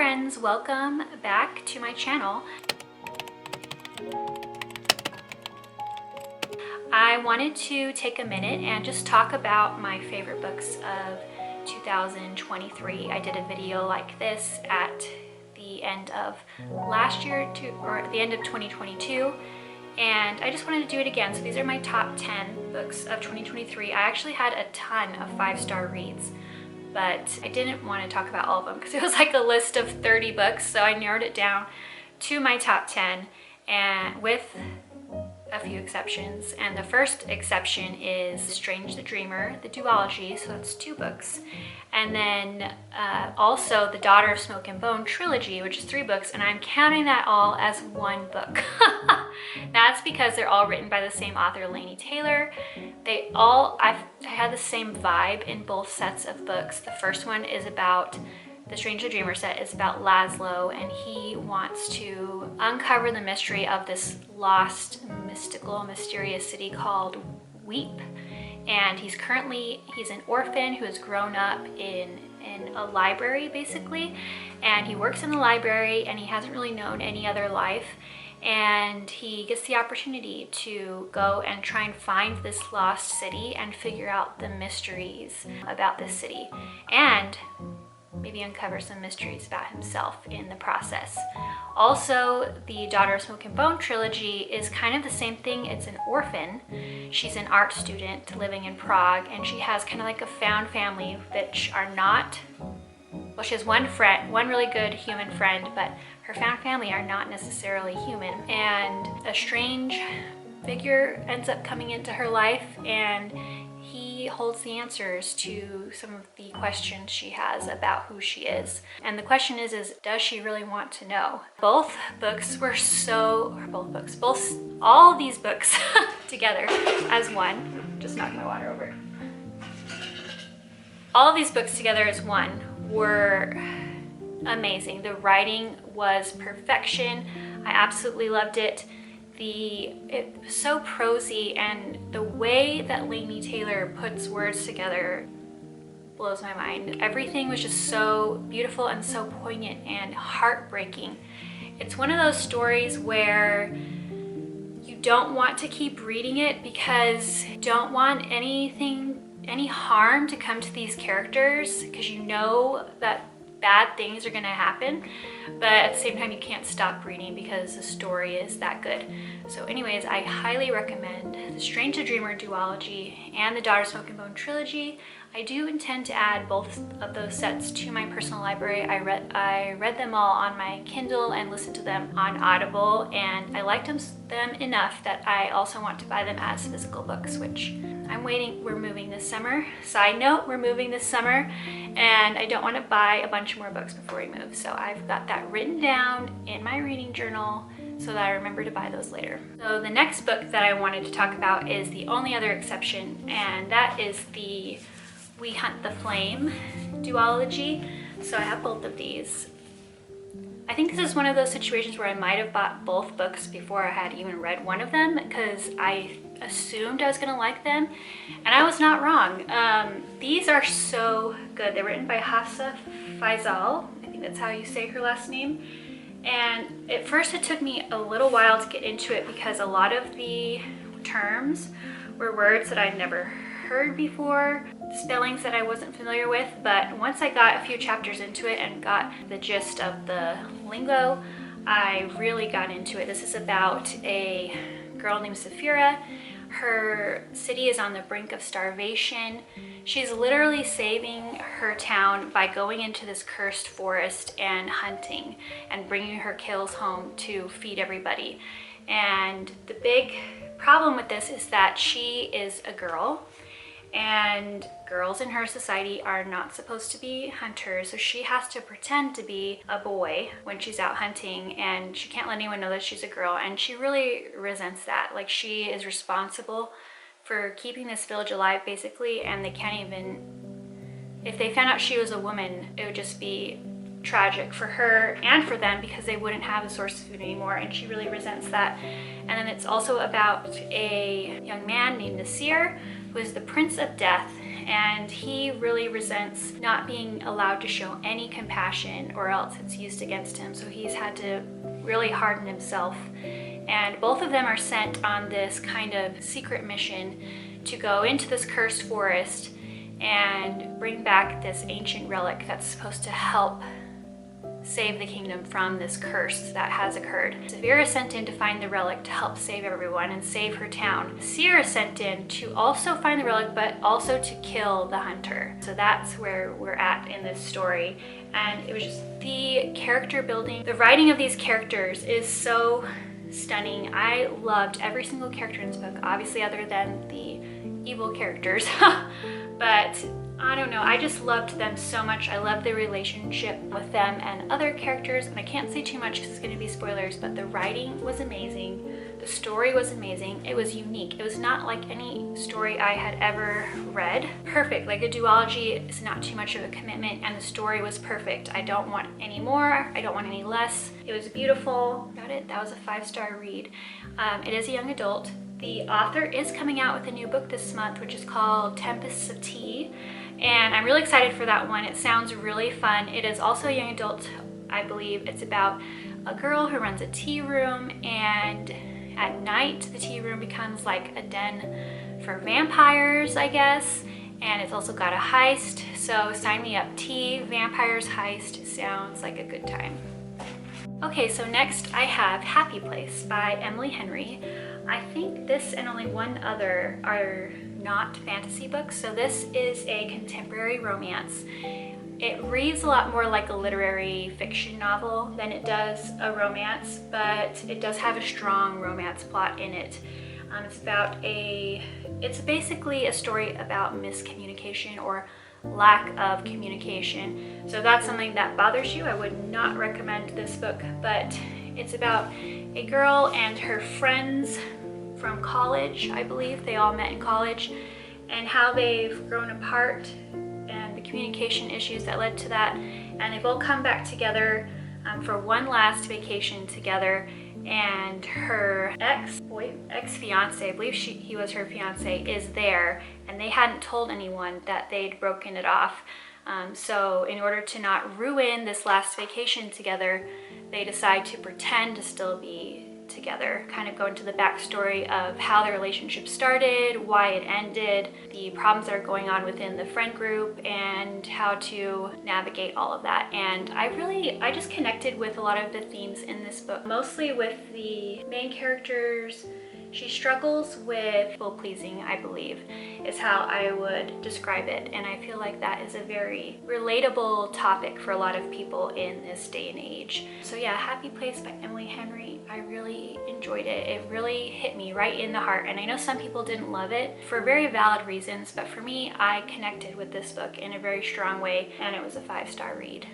friends, welcome back to my channel. I wanted to take a minute and just talk about my favorite books of 2023. I did a video like this at the end of last year or at the end of 2022, and I just wanted to do it again. So these are my top 10 books of 2023. I actually had a ton of 5-star reads, but I didn't want to talk about all of them because it was like a list of 30 books, so I narrowed it down to my top 10 and with a few exceptions. And the first exception is Strange the Dreamer, the duology, so that's 2 books. And then also the Daughter of Smoke and Bone trilogy, which is 3 books, and I'm counting that all as 1 book. That's because they're all written by the same author, Laini Taylor. I had the same vibe in both sets of books. The first one is about, the Strange the Dreamer set is about Laszlo, and he wants to uncover the mystery of this lost, mystical, mysterious city called Weep. And he's an orphan who has grown up in a library basically, and he works in the library and he hasn't really known any other life, and he gets the opportunity to go and try and find this lost city and figure out the mysteries about this city, and maybe uncover some mysteries about himself in the process. Also, the Daughter of Smoke and Bone trilogy is kind of the same thing. It's an orphan. She's an art student living in Prague, and she has kind of like a found family, which are not, well, she has one really good human friend, but her found family are not necessarily human. And a strange figure ends up coming into her life, and he holds the answers to some of the questions she has about who she is. And the question is does she really want to know? Both books were all these books together as one. Just knocked my water over. All of these books together as one were amazing. The writing was perfection. I absolutely loved it. It was so prosy, and the way that Laini Taylor puts words together blows my mind. Everything was just so beautiful and so poignant and heartbreaking. It's one of those stories where you don't want to keep reading it because you don't want any harm to come to these characters, because you know that bad things are going to happen, but at the same time you can't stop reading because the story is that good. So anyways, I highly recommend the Strange the Dreamer duology and the Daughter of Smoke and Bone trilogy. I do intend to add both of those sets to my personal library. I read them all on my Kindle and listened to them on Audible, and I liked them enough that I also want to buy them as physical books, which I'm waiting. We're moving this summer. Side note, we're moving this summer, and I don't want to buy a bunch more books before we move. So I've got that written down in my reading journal so that I remember to buy those later. So the next book that I wanted to talk about is the only other exception, and that is the We Hunt the Flame duology. So I have both of these. I think this is one of those situations where I might have bought both books before I had even read one of them, because I assumed I was gonna like them, and I was not wrong. These are so good. They're written by Hafsah Faisal. I think that's how you say her last name. And at first it took me a little while to get into it because a lot of the terms were words that I'd never heard before, spellings that I wasn't familiar with, but once I got a few chapters into it and got the gist of the lingo, I really got into it. This is about a girl named Safira. Her city is on the brink of starvation. She's literally saving her town by going into this cursed forest and hunting and bringing her kills home to feed everybody. And the big problem with this is that she is a girl, and girls in her society are not supposed to be hunters, so she has to pretend to be a boy when she's out hunting, and she can't let anyone know that she's a girl, and she really resents that. Like, she is responsible for keeping this village alive basically, and they can't even, if they found out she was a woman, it would just be tragic for her and for them because they wouldn't have a source of food anymore, and she really resents that. And then it's also about a young man named Nasir, who is the Prince of Death, and he really resents not being allowed to show any compassion or else it's used against him. So he's had to really harden himself. And both of them are sent on this kind of secret mission to go into this cursed forest and bring back this ancient relic that's supposed to help save the kingdom from this curse that has occurred. Severa sent in to find the relic to help save everyone and save her town. Sierra sent in to also find the relic, but also to kill the hunter. So that's where we're at in this story. And it was just the character building. The writing of these characters is so stunning. I loved every single character in this book, obviously other than the evil characters. But I don't know, I just loved them so much. I loved the relationship with them and other characters, and I can't say too much because it's going to be spoilers, but the writing was amazing. The story was amazing. It was unique. It was not like any story I had ever read. Perfect, like a duology is not too much of a commitment, and the story was perfect. I don't want any more, I don't want any less. It was beautiful. Got it? That was a 5-star read. It is a young adult. The author is coming out with a new book this month, which is called Tempests of Tea. And I'm really excited for that one. It sounds really fun. It is also a young adult, I believe. It's about a girl who runs a tea room, and at night the tea room becomes like a den for vampires, I guess. And it's also got a heist. So sign me up. Tea, vampires, heist. Sounds like a good time. Okay, so next I have Happy Place by Emily Henry. I think this and only one other are not fantasy books, so this is a contemporary romance. It reads a lot more like a literary fiction novel than it does a romance, but it does have a strong romance plot in it. It's basically a story about miscommunication or lack of communication. So if that's something that bothers you, I would not recommend this book, but it's about a girl and her friends from college, I believe. They all met in college, and how they've grown apart and the communication issues that led to that. And they've all come back together for one last vacation together, and her ex-fiance, I believe he was her fiance, is there, and they hadn't told anyone that they'd broken it off. So in order to not ruin this last vacation together, they decide to pretend to still be together, kind of go into the backstory of how the relationship started, why it ended, the problems that are going on within the friend group, and how to navigate all of that. And I just connected with a lot of the themes in this book, mostly with the main characters. She struggles with people pleasing, I believe, is how I would describe it. And I feel like that is a very relatable topic for a lot of people in this day and age. So yeah, Happy Place by Emily Henry. I really enjoyed it. It really hit me right in the heart. And I know some people didn't love it for very valid reasons, but for me, I connected with this book in a very strong way, and it was a 5-star read.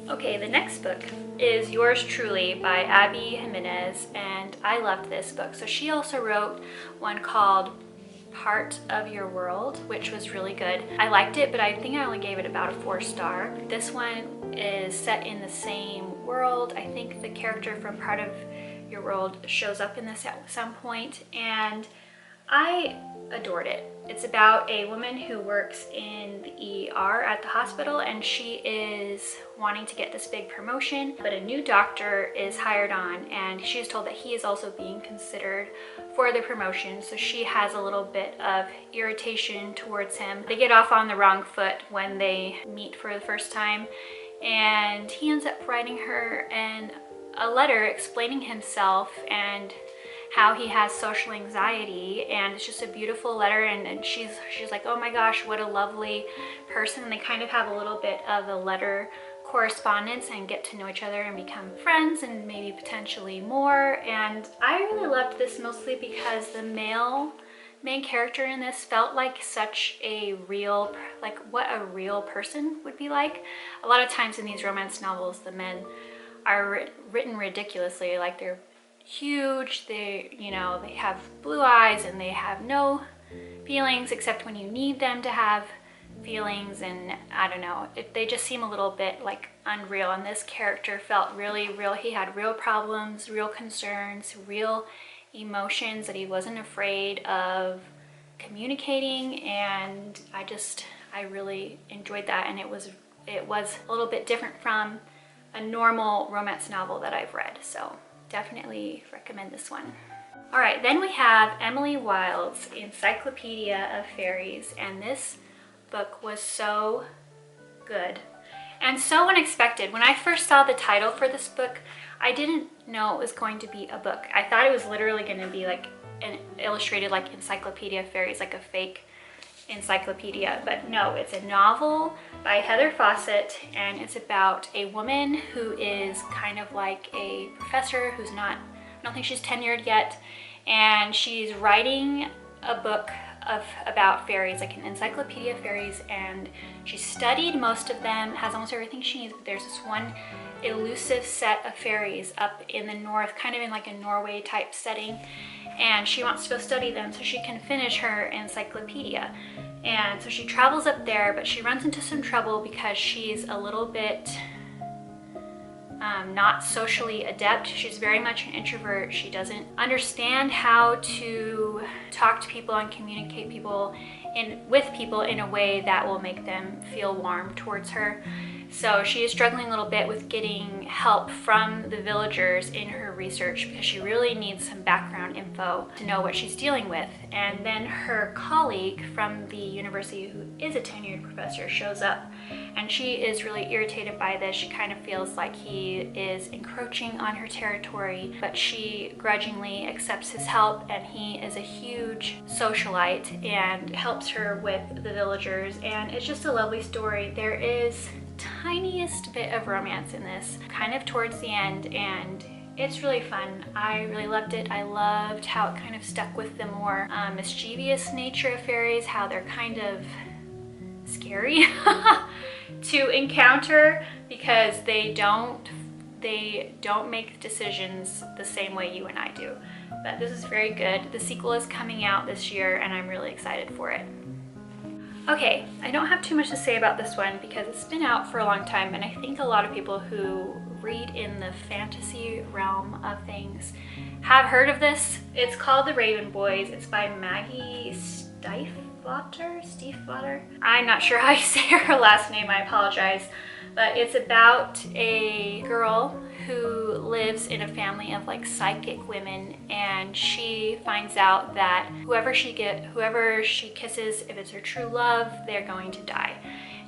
Okay, the next book is Yours Truly by Abby Jimenez, and I loved this book. So she also wrote one called Part of Your World, which was really good. I liked it, but I think I only gave it about a 4-star. This one is set in the same world. I think the character from Part of Your World shows up in this at some point, and I adored it. It's about a woman who works in the ER at the hospital, and she is wanting to get this big promotion, but a new doctor is hired on, and she is told that he is also being considered for the promotion. So she has a little bit of irritation towards him. They get off on the wrong foot when they meet for the first time, and he ends up writing her a letter explaining himself and how he has social anxiety, and it's just a beautiful letter, and she's like, oh my gosh, what a lovely person. And they kind of have a little bit of a letter correspondence and get to know each other and become friends and maybe potentially more. And I really loved this mostly because the main character in this felt like such a real, like what a real person would be like. A lot of times in these romance novels, the men are written ridiculously, like they're huge, they have blue eyes and they have no feelings except when you need them to have feelings, and I don't know, they just seem a little bit like unreal. And this character felt really real. He had real problems, real concerns, real emotions that he wasn't afraid of communicating, and I really enjoyed that, and it was a little bit different from a normal romance novel that I've read, so definitely recommend this one. All right, then we have Emily Wilde's Encyclopedia of Fairies, and this book was so good and so unexpected. When I first saw the title for this book, I didn't know it was going to be a book. I thought it was literally going to be like an illustrated like Encyclopedia of Fairies, like a fake encyclopedia, but no, it's a novel by Heather Fawcett, and it's about a woman who is kind of like a professor who's not, I don't think she's tenured yet, and she's writing a book about fairies, like an Encyclopedia of Fairies, and she studied most of them, has almost everything she needs, but there's this one elusive set of fairies up in the north, kind of in like a Norway type setting, and she wants to go study them so she can finish her encyclopedia. And so she travels up there, but she runs into some trouble because she's a little bit not socially adept. She's very much an introvert. She doesn't understand how to talk to people and communicate with people in a way that will make them feel warm towards her. So she is struggling a little bit with getting help from the villagers in her research because she really needs some background info to know what she's dealing with. And then her colleague from the university, who is a tenured professor, shows up, and she is really irritated by this. She kind of feels like he is encroaching on her territory, but she grudgingly accepts his help, and he is a huge socialite and helps her with the villagers. And it's just a lovely story. There is tiniest bit of romance in this, kind of towards the end, and it's really fun. I really loved it. I loved how it kind of stuck with the more mischievous nature of fairies, how they're kind of scary to encounter because they don't make decisions the same way you and I do. But this is very good. The sequel is coming out this year, and I'm really excited for it. Okay, I don't have too much to say about this one because it's been out for a long time, and I think a lot of people who read in the fantasy realm of things have heard of this. It's called The Raven Boys. It's by Maggie Steifvater? I'm not sure how you say her last name, I apologize. But it's about a girl who lives in a family of like psychic women, and she finds out that whoever she kisses, if it's her true love, they're going to die.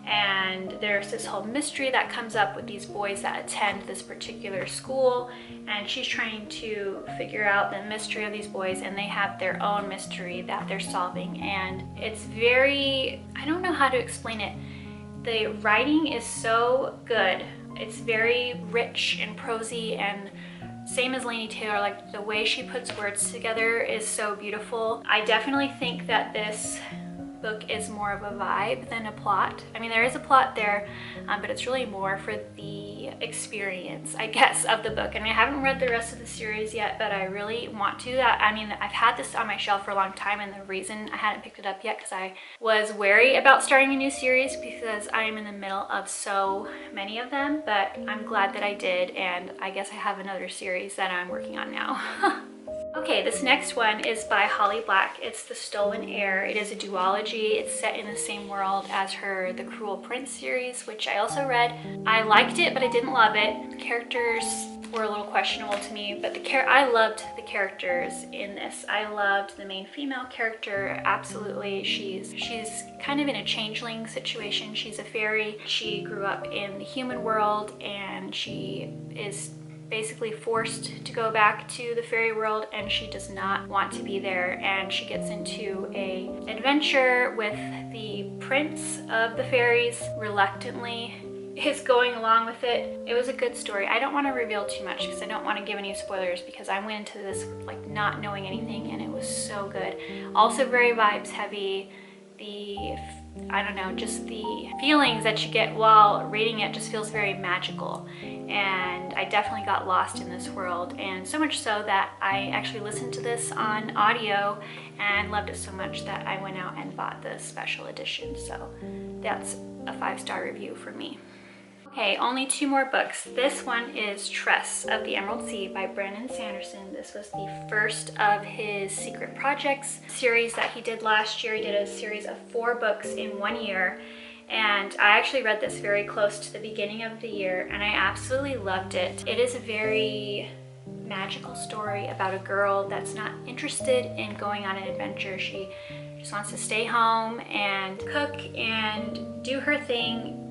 And there's this whole mystery that comes up with these boys that attend this particular school, and she's trying to figure out the mystery of these boys, and they have their own mystery that they're solving. And it's very, I don't know how to explain it. The writing is so good. It's very rich and prosy, and same as Laini Taylor, like the way she puts words together is so beautiful. I definitely think that this book is more of a vibe than a plot. I mean, there is a plot there, but it's really more for the experience, I guess, of the book. I mean, I haven't read the rest of the series yet, but I really want to. I mean, I've had this on my shelf for a long time, and the reason I hadn't picked it up yet because I was wary about starting a new series because I am in the middle of so many of them, but I'm glad that I did, and I guess I have another series that I'm working on now. Okay, this next one is by Holly Black. It's The Stolen Heir. It is a duology. It's set in the same world as her The Cruel Prince series, which I also read. I liked it, but I didn't love it. The characters were a little questionable to me, but I loved the characters in this. I loved the main female character, absolutely. She's kind of in a changeling situation. She's a fairy. She grew up in the human world, and she is basically forced to go back to the fairy world, and she does not want to be there, and she gets into a adventure with the prince of the fairies. Reluctantly is going along with it. It was a good story. I don't want to reveal too much because I don't want to give any spoilers, because I went into this like not knowing anything, and it was so good. Also very vibes heavy. I don't know, just the feelings that you get while reading it just feels very magical, and I definitely got lost in this world, and so much so that I actually listened to this on audio and loved it so much that I went out and bought the special edition. So that's a 5-star review for me. Okay, only 2 more books. This one is Tress of the Emerald Sea by Brandon Sanderson. This was the first of his Secret Projects series that he did last year. He did a series of 4 books in 1 year. And I actually read this very close to the beginning of the year and I absolutely loved it. It is a very magical story about a girl that's not interested in going on an adventure. She just wants to stay home and cook and do her thing,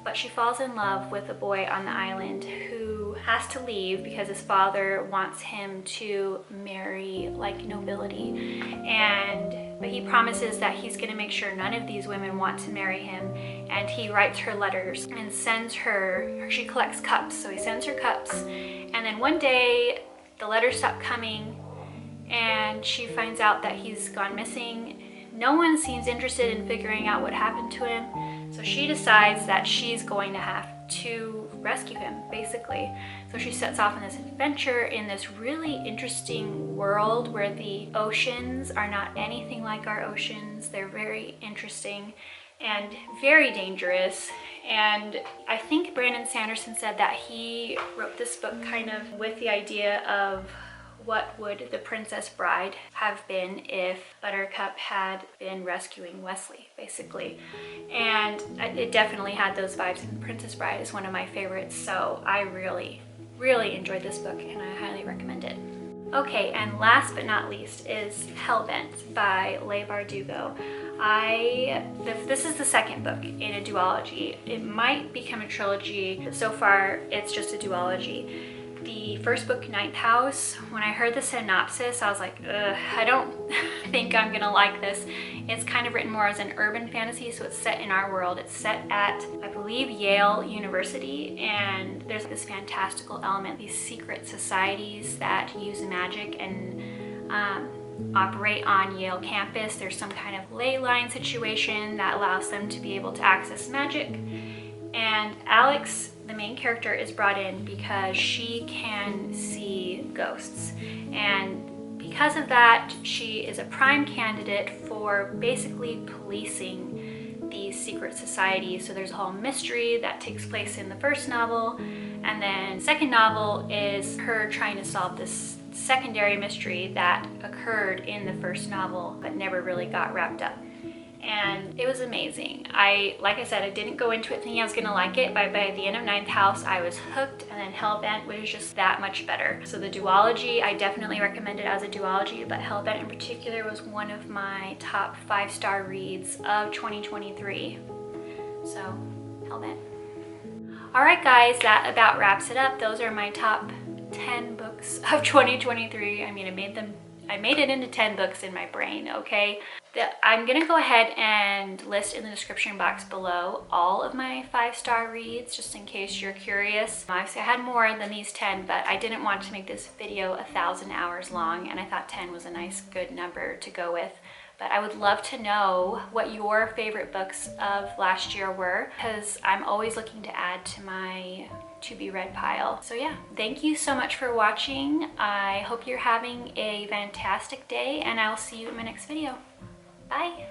but she falls in love with a boy on the island who has to leave because his father wants him to marry like nobility, but he promises that he's going to make sure none of these women want to marry him, and he writes her letters and sends her, she collects cups, so he sends her cups, and then one day the letters stop coming and she finds out that he's gone missing. No one seems interested in figuring out what happened to him, so she decides that she's going to have to rescue him, basically. So she sets off on this adventure in this really interesting world where the oceans are not anything like our oceans. They're very interesting and very dangerous. And I think Brandon Sanderson said that he wrote this book kind of with the idea of what would the Princess Bride have been if Buttercup had been rescuing Wesley, basically. And it definitely had those vibes, and Princess Bride is one of my favorites, so I really, really enjoyed this book and I highly recommend it. Okay, and last but not least is Hellbent by Leigh Bardugo. This is the second book in a duology. It might become a trilogy, but so far it's just a duology. The first book, Ninth House, when I heard the synopsis, I was like, ugh, I don't think I'm gonna like this. It's kind of written more as an urban fantasy, so it's set in our world. It's set at, I believe, Yale University, and there's this fantastical element, these secret societies that use magic and operate on Yale campus. There's some kind of ley line situation that allows them to be able to access magic. And Alex, the main character, is brought in because she can see ghosts, and because of that she is a prime candidate for basically policing these secret societies. So there's a whole mystery that takes place in the first novel, and then the second novel is her trying to solve this secondary mystery that occurred in the first novel but never really got wrapped up. And it was amazing. Like I said, I didn't go into it thinking I was gonna like it, but by the end of Ninth House, I was hooked, and then Hellbent was just that much better. So the duology, I definitely recommend it as a duology, but Hellbent in particular was one of my top 5-star reads of 2023. So, Hellbent. All right, guys, that about wraps it up. Those are my top 10 books of 2023. I mean, I made it into 10 books in my brain, okay? I'm gonna go ahead and list in the description box below all of my 5-star reads, just in case you're curious. Obviously I had more than these 10, but I didn't want to make this video 1,000 hours long, and I thought 10 was a nice, good number to go with. But I would love to know what your favorite books of last year were, because I'm always looking to add to my to-be-read pile. So yeah, thank you so much for watching. I hope you're having a fantastic day, and I'll see you in my next video. Bye!